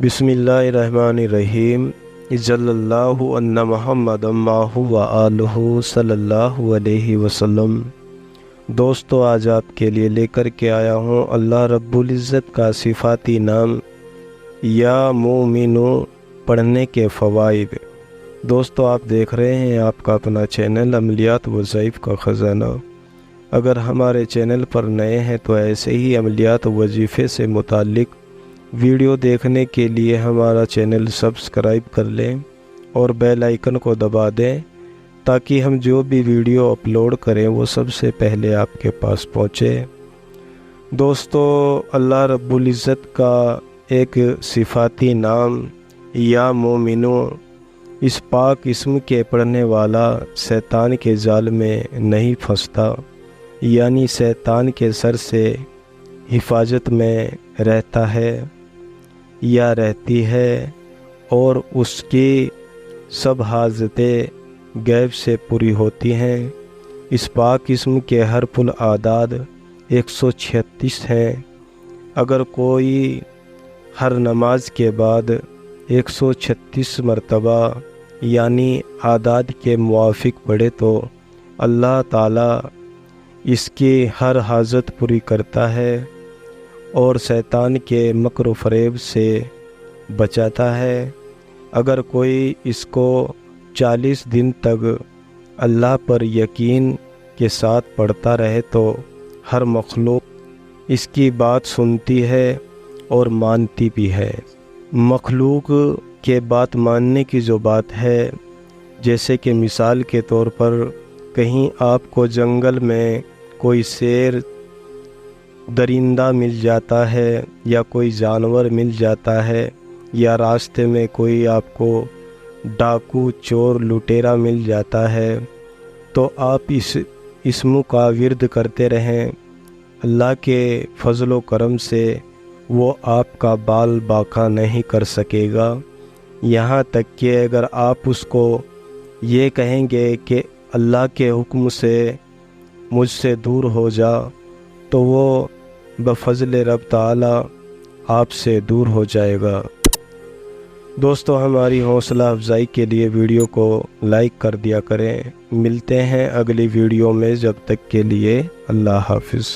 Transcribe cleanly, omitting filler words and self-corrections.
बिस्मिल्लाहिर्रहमानिर्रहीम इज़्ज़ल्लाहु अन्ना मुहम्मद माहु व आलहु सल्लल्लाहु अलैहि वसल्लम। दोस्तों, आज आपके लिए लेकर के आया हूँ अल्लाह रब्बुल इज़्ज़त का सिफ़ाती नाम या मोमिनो पढ़ने के फ़वाइद। दोस्तों, आप देख रहे हैं आपका अपना चैनल अमलियात वज़ाइफ़ का ख़ज़ाना। अगर हमारे चैनल पर नए हैं तो ऐसे ही अमलियात वजीफ़े से मुताल्लिक़ वीडियो देखने के लिए हमारा चैनल सब्सक्राइब कर लें और बेल आइकन को दबा दें ताकि हम जो भी वीडियो अपलोड करें वो सबसे पहले आपके पास पहुँचे। दोस्तों, अल्लाह रब्बुल इज़्ज़त का एक सिफ़ाती नाम या मोमिनो, इस पाक इस्म के पढ़ने वाला शैतान के जाल में नहीं फंसता, यानी शैतान के सर से हिफाजत में रहता है या रहती है और उसकी सब हाजतें गैब से पूरी होती हैं। इस पाक इस्म के हरफुल आदाद 136 हैं। अगर कोई हर नमाज के बाद 136 मरतबा यानी आदाद के मुआफ़िक पढ़े तो अल्लाह ताला इसकी हर हाजत पूरी करता है और शैतान के मकर फ़रेब से बचाता है। अगर कोई इसको 40 दिन तक अल्लाह पर यकीन के साथ पढ़ता रहे तो हर मखलूक इसकी बात सुनती है और मानती भी है। मखलूक के बात मानने की जो बात है, जैसे कि मिसाल के तौर पर कहीं आपको जंगल में कोई शेर दरिंदा मिल जाता है या कोई जानवर मिल जाता है या रास्ते में कोई आपको डाकू चोर लुटेरा मिल जाता है, तो आप इस इस्म का विर्द करते रहें। अल्लाह के फजलो करम से वो आपका बाल बाका नहीं कर सकेगा। यहाँ तक कि अगर आप उसको ये कहेंगे कि अल्लाह के हुक्म से मुझसे दूर हो जा, तो वो बफ़ज़्ल रब ताला आपसे दूर हो जाएगा। दोस्तों, हमारी हौसला अफजाई के लिए वीडियो को लाइक कर दिया करें। मिलते हैं अगली वीडियो में, जब तक के लिए अल्लाह हाफ़िज़।